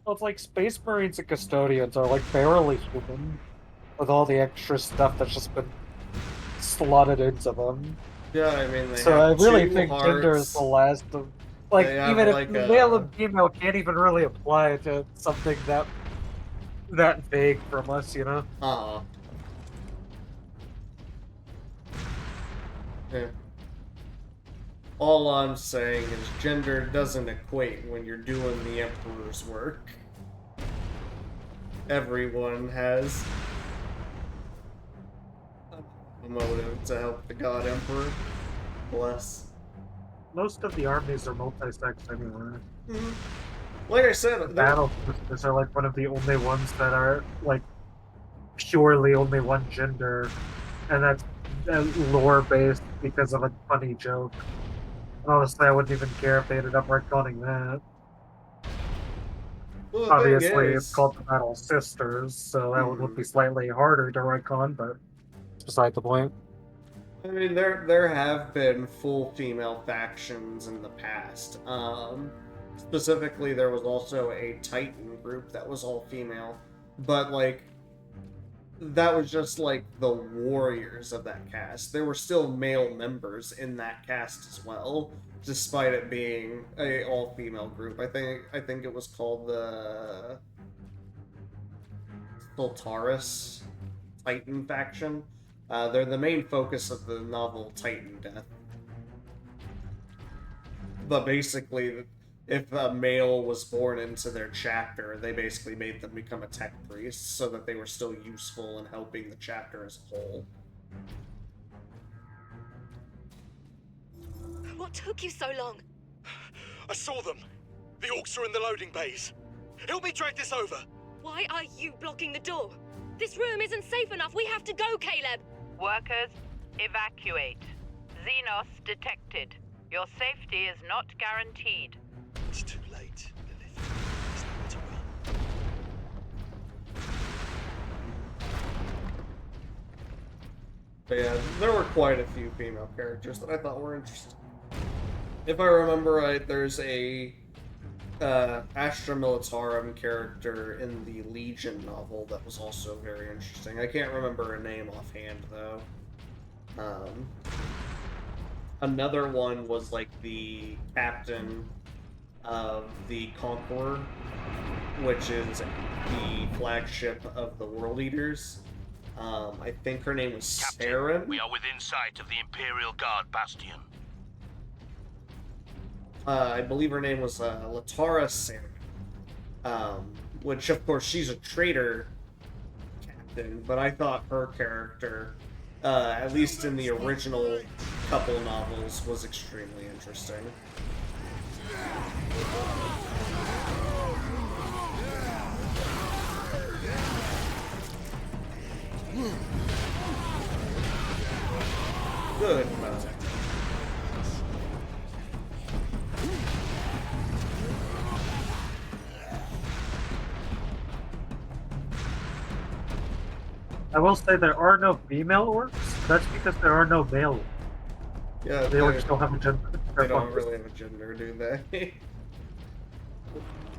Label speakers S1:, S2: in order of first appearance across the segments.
S1: Well, it's like Space Marines and Custodians are like barely human with all the extra stuff that's just been slotted into them.
S2: Yeah, I mean, they
S1: So I
S2: have
S1: really
S2: two
S1: think gender is the
S2: hearts.
S1: last of, like,
S2: They have
S1: even if
S2: like
S1: male
S2: a
S1: and female can't even really apply to something that vague from us, you know?
S2: uh yeah. All I'm saying is gender doesn't equate when you're doing the Emperor's work. Everyone has a motive to help the God Emperor. Bless.
S1: Most of the armies are multi-sex anyway.
S2: Mhm. Like I
S1: The
S2: said, there.
S1: battle sisters are like one of the only ones that are like purely only one gender, and that's lore based because of a funny joke. Honestly, I wouldn't even care if they ended up retconning that.
S2: Well, the thing
S1: Obviously, it's
S2: is,
S1: called the Battle Sisters, so that one would
S2: hmm,
S1: be slightly harder to retcon, but it's beside the point.
S2: I mean, there have been full female factions in the past. Specifically, there was also a Titan group that was all female, but like that was just like the warriors of that cast. There were still male members in that cast as well, despite it being a all female group. I think it was called the Sultaris Titan faction. They're the main focus of the novel Titan Death. But basically, if a male was born into their chapter, they basically made them become a tech priest so that they were still useful in helping the chapter as a whole.
S3: What took you so long?
S4: I saw them. The orcs are in the loading bays. Help me drag this over.
S3: Why are you blocking the door? This room isn't safe enough. We have to go, Caleb.
S5: Workers, evacuate. Xenos detected. Your safety is not guaranteed.
S4: It's too late, Lilith. There's nowhere to run.
S2: But yeah, there were quite a few female characters that I thought were interesting. If I remember right, there's a Astra Militarum character in the Legion novel that was also very interesting. I can't remember her name offhand though. Another one was like the captain of the Conqueror, which is the flagship of the World Eaters. I think her name was
S6: Captain,
S2: Saren.
S6: we are within sight of the Imperial Guard bastion.
S2: I believe her name was Latara Saren. Which, of course, she's a traitor captain, but I thought her character, at least in the original couple novels, was extremely interesting. Good.
S1: I will say there are no female orcs. That's because there are no male orcs.
S2: Yeah,
S1: They orcs don't have a gender.
S2: they don't really have a gender, do they?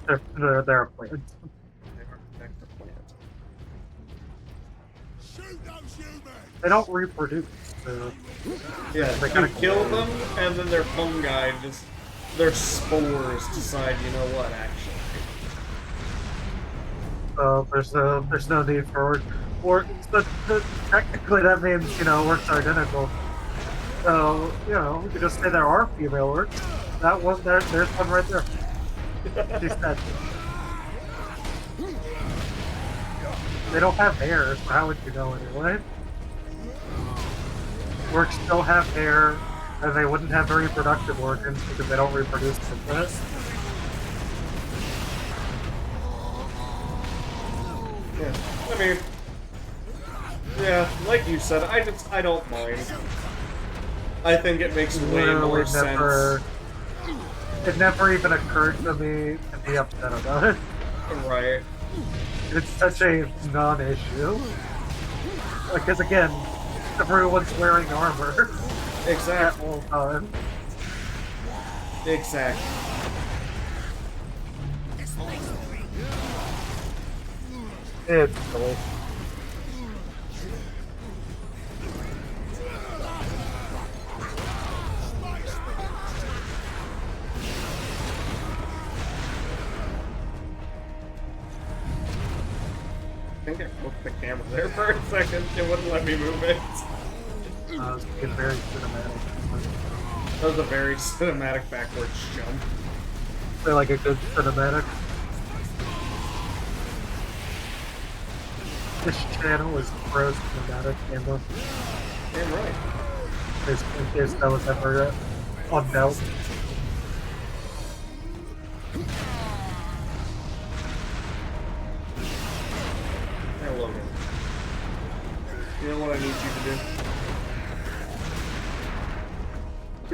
S1: They're a plant.
S2: They protect the plant.
S4: Shoot those humans!
S1: They don't reproduce. So
S2: Yeah,
S1: they
S2: you
S1: kinda
S2: kill them, and then their fungi just... Their spores decide, you know what, actually.
S1: So there's no need for or technically that means orcs are identical. So we could just say there are female orcs. That one there's one right there. She's dead. They don't have hair, so how would you know anyway? Orcs still have hair, and they wouldn't have very reproductive organs because they don't reproduce like that.
S2: Yeah, I mean... Yeah, like you said, I don't mind. I think it makes way more sense.
S1: It never even occurred to me to be upset about it.
S2: Right.
S1: It's such a non-issue. Because again, everyone's wearing armor at
S2: Exactly.
S1: all times.
S2: Exactly.
S1: It's silly.
S2: I think I flipped the camera there for a second. It wouldn't let me move it.
S1: It's very cinematic.
S2: That was a very cinematic backwards jump.
S1: They're like a good cinematic. This channel is pro cinematic and
S2: Damn right.
S1: in case that was ever on doubt.
S2: Hey, Logan. You know what I need you to do?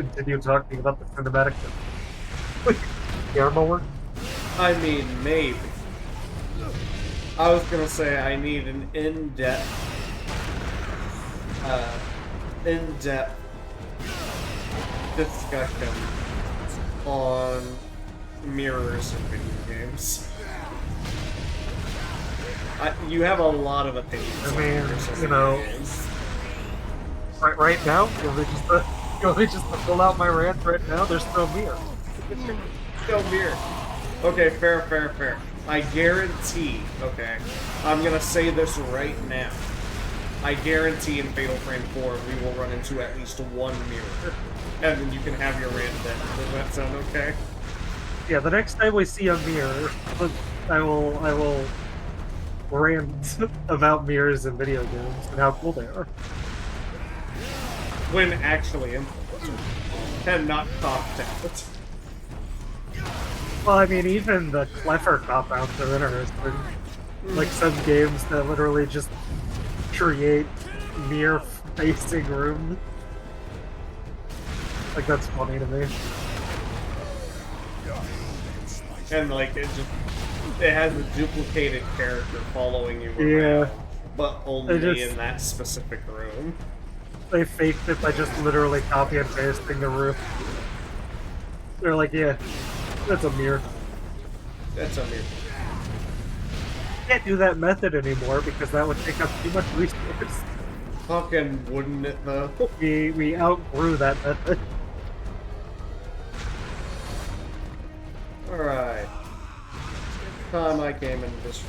S1: Continue talking about the cinematic camera work.
S2: I mean, maybe. I was gonna say I need an in-depth discussion on mirrors in video games. You have a lot of opinions.
S1: I
S2: on
S1: mean,
S2: mirrors in
S1: you
S2: video
S1: know,
S2: games.
S1: right now, you want me just to pull out my rant right now? There's no mirror.
S2: No mirror. Okay, fair. I guarantee, okay, I'm gonna say this right now. I guarantee in Fatal Frame 4 we will run into at least one mirror. And then you can have your rant then. Does that sound okay?
S1: Yeah, the next time we see a mirror, I will rant about mirrors in video games and how cool they are.
S2: When actually implemented. And not copped out.
S1: Well, I mean, even the clever cop-outs are interesting. Like some games that literally just create mirror-facing rooms. Like, that's funny to me.
S2: And like, it has a duplicated character following you around.
S1: Yeah.
S2: But only
S1: just-
S2: in that specific room.
S1: They faked it by just literally copy and pasting the room. They're like, yeah, that's a mirror.
S2: That's a mirror.
S1: Can't do that method anymore because that would take up too much resource.
S2: Fucking wouldn't it though?
S1: We outgrew that method.
S2: Alright. Time I came into this.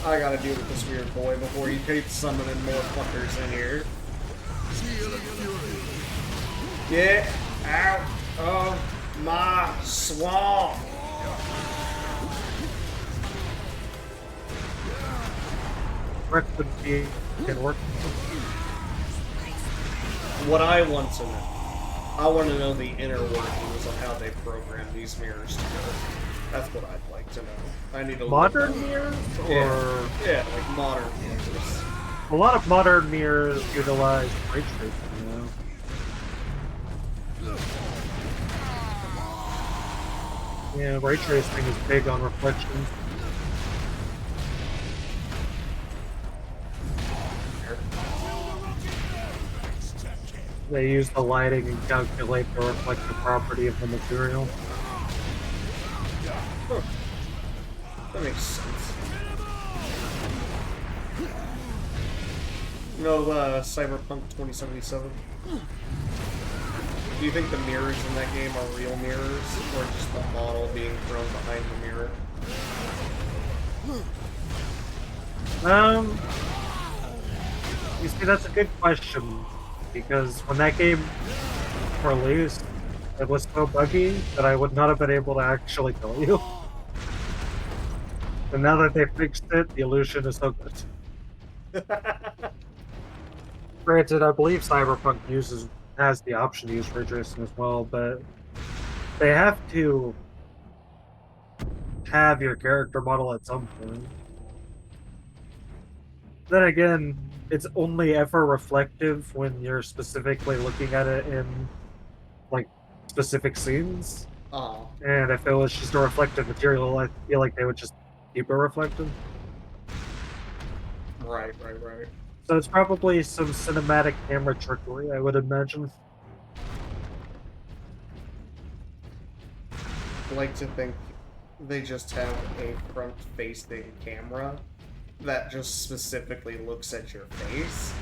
S2: I gotta deal with this weird boy before he keeps summoning more fuckers in here. Get out of my swamp!
S1: Can work.
S2: What I want to know, I want to know the inner workings of how they program these mirrors together. That's what I'd like to know. I need a
S1: Modern mirrors? Or...
S2: Yeah, like modern mirrors.
S1: A lot of modern mirrors utilize ray tracing, Yeah, ray tracing is big on reflections. They use the lighting and calculate the reflective property of the material.
S2: Huh. That makes sense. You know, Cyberpunk 2077? Do you think the mirrors in that game are real mirrors, or just the model being thrown behind the mirror?
S1: You see, that's a good question, because when that game released, it was so buggy that I would not have been able to actually kill you. And now that they fixed it, the illusion is so good. Granted, I believe Cyberpunk has the option to use ray tracing as well, but they have to have your character model at some point. Then again, it's only ever reflective when you're specifically looking at it in, like, specific scenes.
S2: Oh.
S1: And if it was just a reflective material, I feel like they would just keep it reflective.
S2: Right.
S1: So it's probably some cinematic camera trickery, I would imagine.
S2: I like to think they just have a front-facing camera that just specifically looks at your face,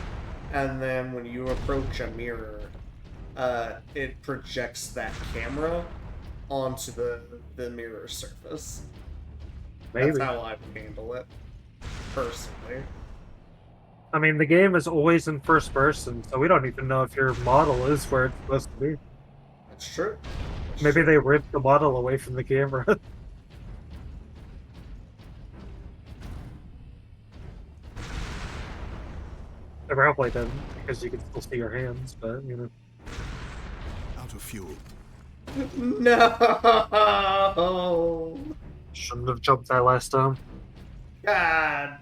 S2: and then when you approach a mirror, it projects that camera onto the mirror surface.
S1: Maybe.
S2: That's how I would handle it, personally.
S1: I mean, the game is always in first person, so we don't even know if your model is where it's supposed to be.
S2: That's true.
S1: Maybe they ripped the model away from the camera. They probably didn't, because you can still see your hands, but, you know.
S7: Out of fuel.
S2: No!
S1: Shouldn't have jumped that last time.
S2: God!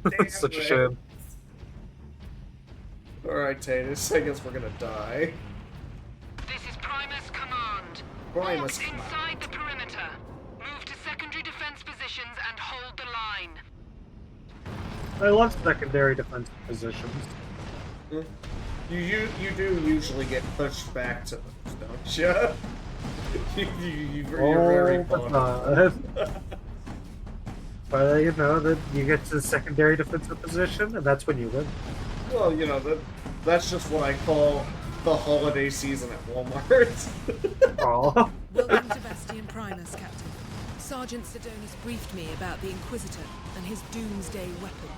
S1: It's such a shame.
S2: Alright, Tatus, I guess we're gonna die.
S5: This is Primus Command.
S2: Primus
S5: Orcs
S2: Command.
S5: inside the perimeter. Move to secondary defense positions and hold the line.
S1: I love secondary defensive positions.
S2: You do usually get pushed back to them, don't you? You're very
S1: but
S2: fond.
S1: not. But, you know, that you get to the secondary defensive position, and that's when you win.
S2: Well, you know, that's just what I call the holiday season at Walmart.
S1: Aw.
S8: Welcome to Bastion Primus, Captain. Sergeant Sidonis briefed me about the Inquisitor and his doomsday weapon.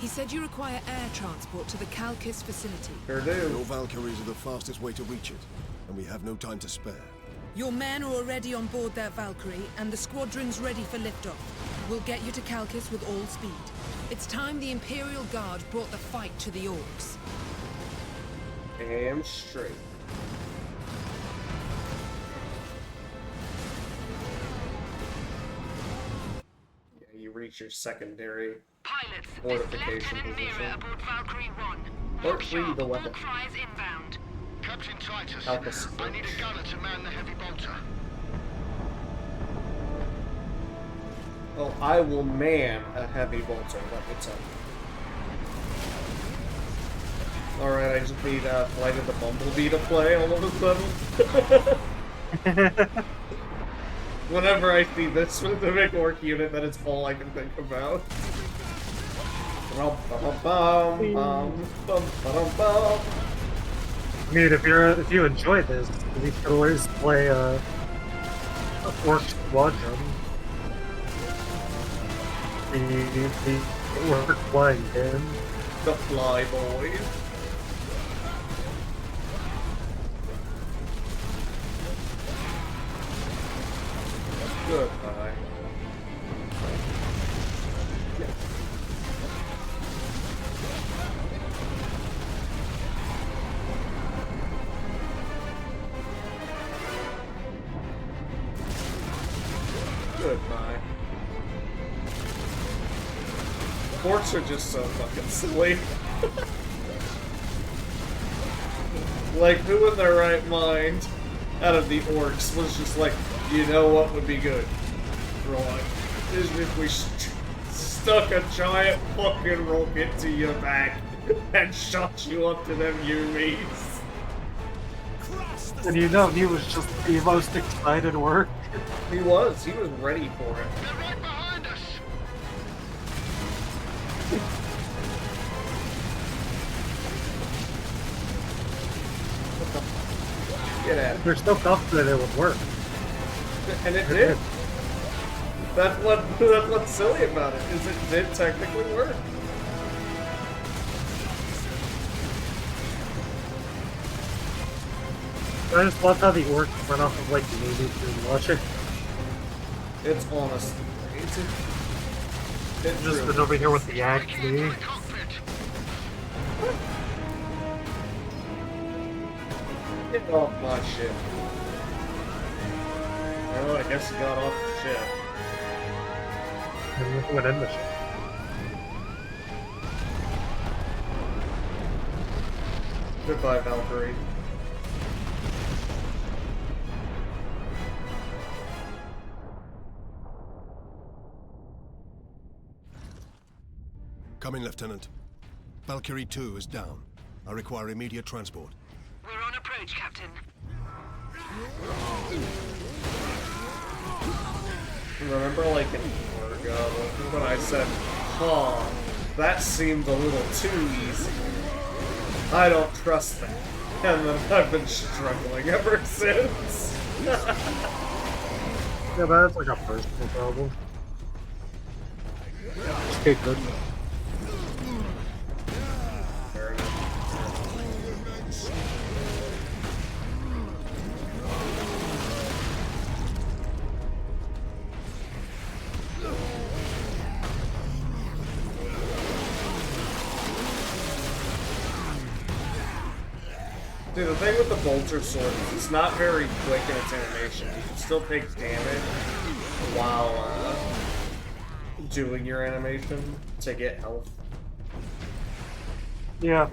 S8: He said you require air transport to the Calcis facility.
S2: Sure do.
S7: Your Valkyries are the fastest way to reach it, and we have no time to spare.
S8: Your men are already on board their Valkyrie, and the squadron's ready for liftoff. We'll get you to Calcis with all speed. It's time the Imperial Guard brought the fight to the Orcs.
S2: Damn straight. Yeah, you reach your secondary
S5: Pilots, this
S2: fortification
S5: Lieutenant
S2: position.
S5: Mira aboard Valkyrie 1.
S2: Or
S5: Look sharp,
S2: the
S5: all
S2: weapon.
S5: cries inbound.
S6: Captain Titus,
S2: Alpha
S6: I need a gunner to man the heavy bolter.
S2: Oh, I will man a heavy bolter, let me tell you. Alright, I just need Flight of the Bumblebee to play all of a sudden. Whenever I see this specific orc unit, that is all I can think about.
S1: I mean, if you enjoy this, you can always play Orc Squadron. The Orc flying game.
S2: The Fly Boys. Goodbye. Goodbye. Orcs are just so fucking silly. Like, who in their right mind out of the orcs was just like, you know what would be good? Right. Is if we stuck a giant fucking rocket to your back and shot you up to them Yumis.
S1: And you know, he was just the most excited orc.
S2: He was ready for it.
S6: They're right behind us.
S2: Get at it.
S1: They're still confident it would work.
S2: And it did. That's what's silly about it, is it did technically work.
S1: I just love how the orcs run off of like Navy through logic.
S2: It's honestly crazy. It's
S1: Just
S2: really
S1: been over here with the axe.
S6: Breaking into the cockpit.
S2: Get off my ship. Well, I guess he got off the ship.
S1: And went in the ship.
S2: Goodbye, Valkyrie.
S7: Come in, Lieutenant. Valkyrie 2 is down. I require immediate transport.
S5: We're on approach, Captain.
S2: Remember, like, an hour ago, when I said, huh, that seemed a little too easy. I don't trust that. And then I've been struggling ever since.
S1: Yeah, but that's like a personal problem. Just get good.
S2: Fair enough. Dude, the thing with the bolter sword is it's not very quick in its animation. You can still take damage while doing your animation to get health.
S1: Yeah.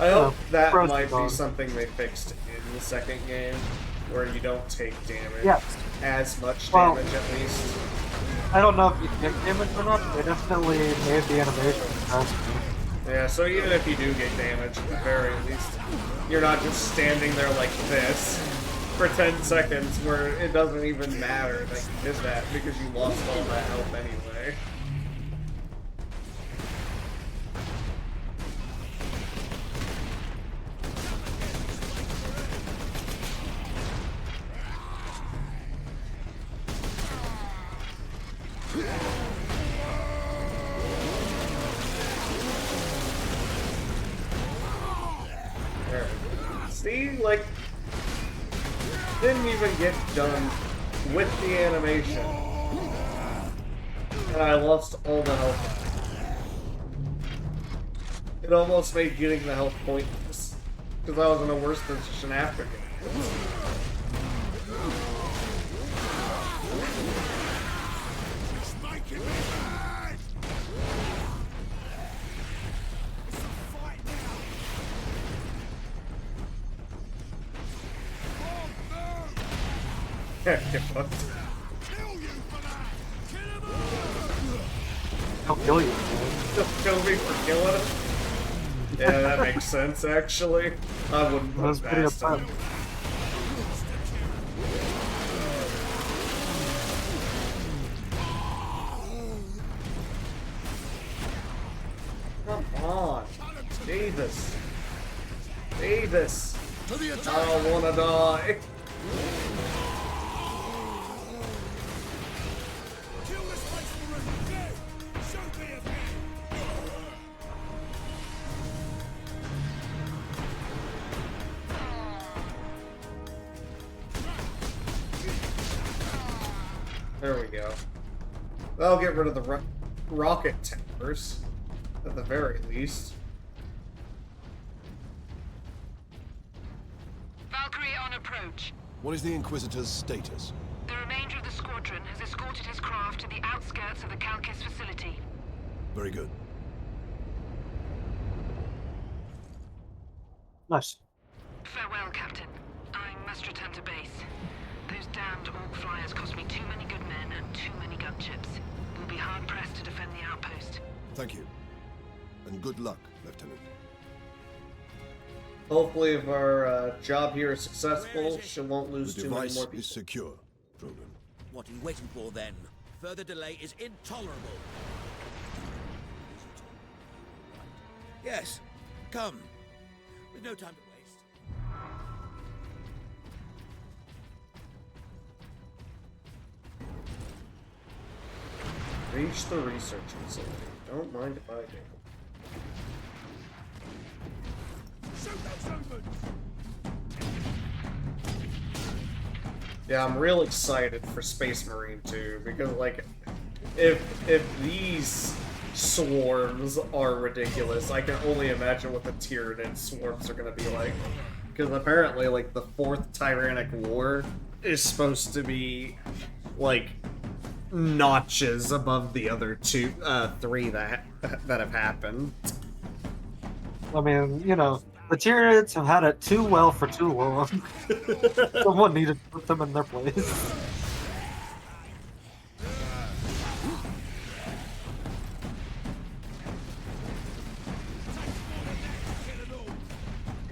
S2: I hope that
S1: pros
S2: might
S1: and
S2: be
S1: cons.
S2: something they fixed in the second game, where you don't take damage.
S1: Yes.
S2: As much
S1: Well-
S2: damage, at least.
S1: I don't know if you take damage or not, but they definitely made the animation faster.
S2: Yeah, so even if you do get damage, at the very least, you're not just standing there like this for 10 seconds where it doesn't even matter that you did that because you lost all that health anyway. There. See, like, didn't even get done with the animation, and I lost all the health. It almost made getting the health pointless, because I was in a worse position after getting it. Yeah, get fucked.
S1: I'll kill you.
S2: Just kill me for killing him? Yeah, that makes sense, actually. I wouldn't
S1: I was
S2: put
S1: pretty
S2: past
S1: upset.
S2: him. Come on. Davis. Davis. I don't wanna die. There we go. That'll get rid of the rocket towers, at the very least.
S5: Valkyrie on approach.
S7: What is the Inquisitor's status?
S5: The remainder of the squadron has escorted his craft to the outskirts of the Calkis facility.
S7: Very good.
S1: Nice.
S5: Farewell, Captain. I must return to base. Those damned Orc flyers cost me too many good men and too many gunships. We'll be hard-pressed to defend the outpost.
S7: Thank you. And good luck, Lieutenant.
S2: Hopefully, if our job here is successful, she won't
S7: The
S2: lose too many
S7: device
S2: more people.
S7: is secure, Drogon.
S9: What are you waiting for, then? Further delay is intolerable. Yes, come. We've no time to waste.
S2: Reach the research facility. Don't mind if I do. Yeah, I'm real excited for Space Marine 2 because, like, if these swarms are ridiculous, I can only imagine what the Tyranid swarms are gonna be like. Because apparently, like, the 4th Tyrannic War is supposed to be, like, notches above the other three that have happened.
S1: I mean, you know, the Tyranids have had it too well for too long. Someone needed to put them in their place.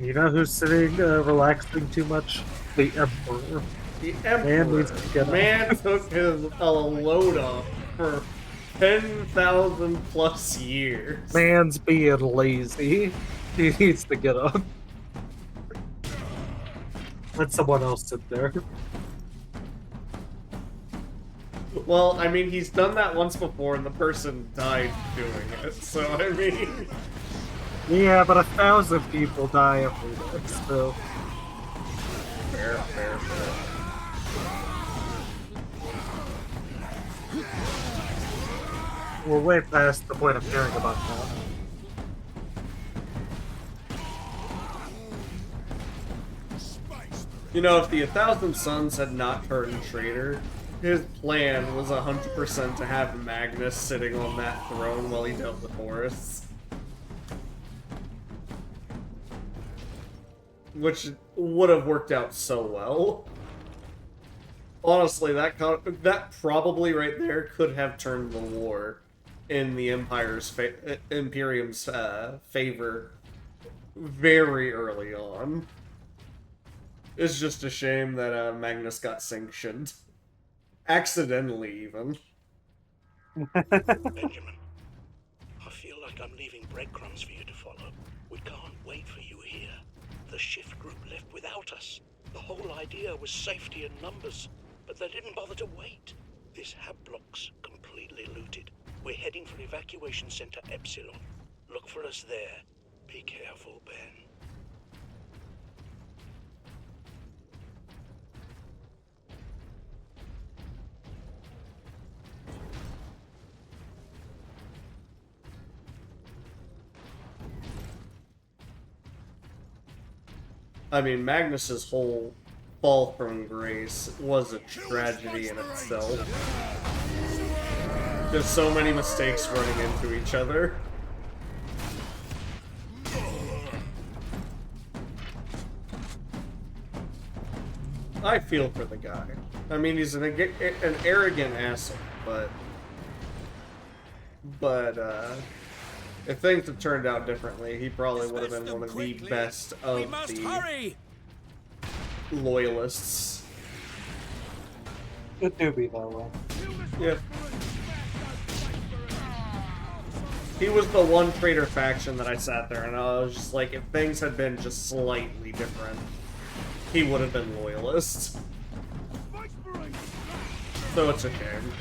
S1: You know who's sitting, relaxing too much? The Emperor.
S2: The
S1: Man
S2: Emperor.
S1: needs to get up.
S2: Man took his load off for 10,000 plus years.
S1: Man's being lazy. He needs to get up. Let someone else sit there.
S2: Well, I mean, he's done that once before and the person died doing it, so I mean...
S1: Yeah, but 1,000 people die every day, so...
S2: Fair, fair, fair.
S1: We're way past the point of caring about that.
S2: You know, if the 1,000 Suns had not turned traitor, his plan was 100% to have Magnus sitting on that throne while he dealt with Horus. Which would have worked out so well. Honestly, that probably right there could have turned the war in the Imperium's favor very early on. It's just a shame that Magnus got sanctioned. Accidentally, even.
S4: Benjamin, I feel like I'm leaving breadcrumbs for you to follow. We can't wait for you here. The shift group left without us. The whole idea was safety in numbers, but they didn't bother to wait. This hab block's completely looted. We're heading for Evacuation Center Epsilon. Look for us there. Be careful, Ben.
S2: I mean, Magnus's whole fall from grace was a tragedy in itself. There's so many mistakes running into each other. I feel for the guy. I mean, he's an arrogant asshole, but if things had turned out differently, he probably would have been one of the best of the loyalists.
S1: It do be that way.
S2: Yeah. He was the one traitor faction that I sat there and I was just like, if things had been just slightly different, he would have been loyalist. So it's a shame.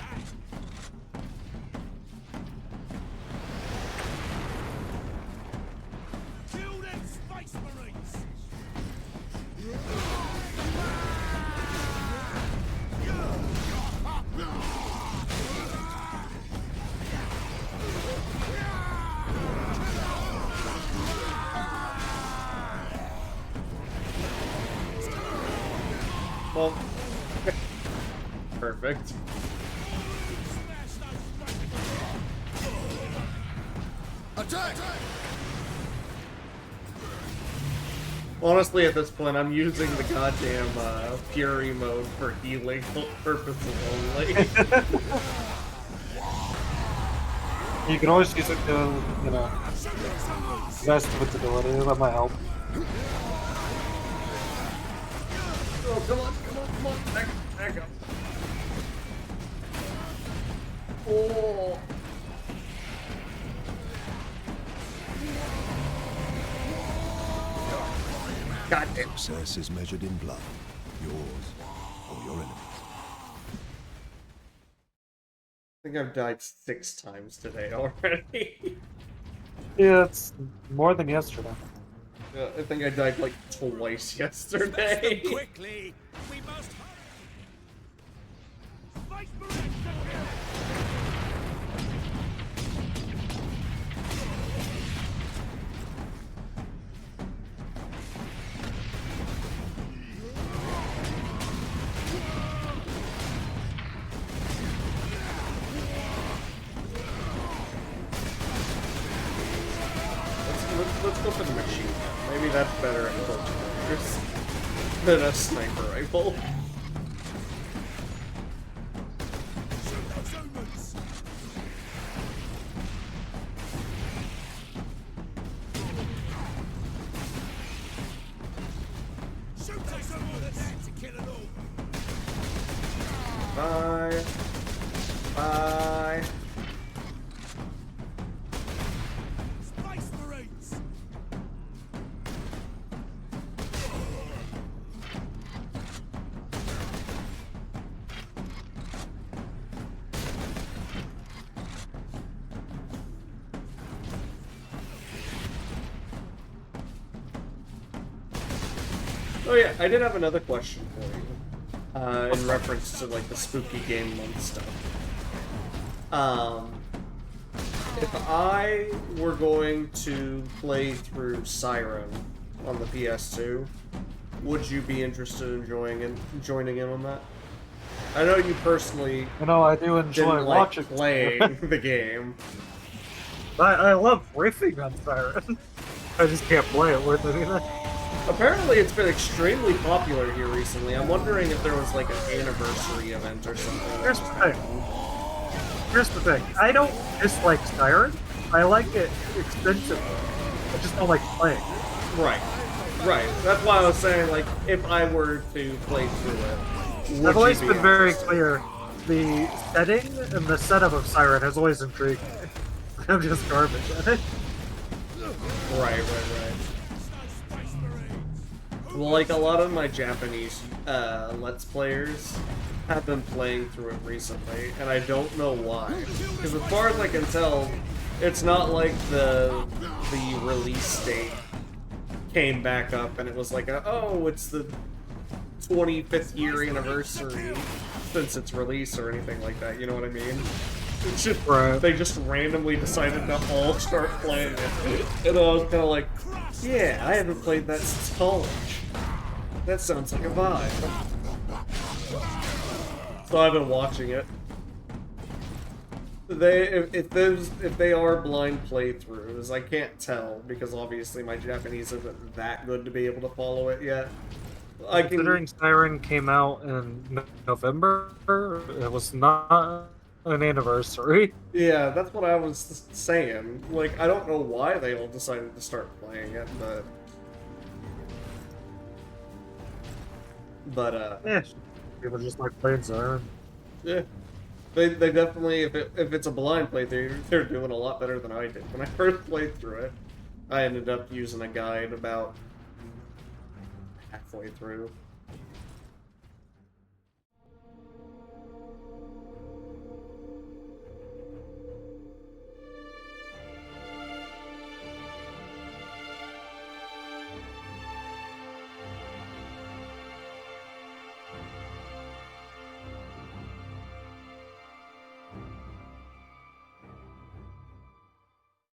S2: Well, perfect.
S7: Attack!
S2: Honestly, at this point, I'm using the goddamn Fury mode for healing purposes only.
S1: You can always use it to, you know, best visibility. That might help.
S2: Oh, come on, come on, come on. Back up. Oh. God damn.
S7: Success is measured in blood. Yours or your enemies.
S2: I think I've died 6 times today already.
S1: Yeah, it's more than yesterday.
S2: I think I died like twice yesterday.
S9: Quickly! We must hurry!
S2: Let's go for the machine gun. Maybe that's better at close quarters than a sniper rifle. Bye. Bye.
S7: Space Marines!
S2: Oh yeah, I did have another question for you. In reference to like the spooky game month stuff. If I were going to play through Siren on the PS2, would you be interested in joining in on that? I know you personally
S1: You know, I do enjoy
S2: didn't like
S1: watching
S2: playing the game.
S1: I love riffing on Siren. I just can't play it worth anything.
S2: Apparently, it's been extremely popular here recently. I'm wondering if there was like an anniversary event or something.
S1: Here's the thing. Here's the thing. I don't dislike Siren. I like it extensively. I just don't like playing it.
S2: Right. Right. That's why I was saying, like, if I were to play through it, would
S1: I've always
S2: you be
S1: been very
S2: interested?
S1: clear. The setting and the setup of Siren has always intrigued me. I'm just garbage at it.
S2: Right. Well, like, a lot of my Japanese Let's Players have been playing through it recently, and I don't know why. Because as far as I can tell, it's not like the release date came back up and it was like, oh, it's the 25th year anniversary since its release or anything like that, you know what I mean? It's just, they just randomly decided to all start playing it. And I was kind of like, yeah, I haven't played that since college. That sounds like a vibe. So I've been watching it. If they are blind playthroughs, I can't tell because obviously my Japanese isn't that good to be able to follow it yet.
S1: Considering Siren came out in November, it was not an anniversary.
S2: Yeah, that's what I was saying. Like, I don't know why they all decided to start playing it, but
S1: Yeah, people just like playing Siren.
S2: yeah. They definitely, if it's a blind playthrough, they're doing a lot better than I did. When I first played through it, I ended up using a guide about halfway through.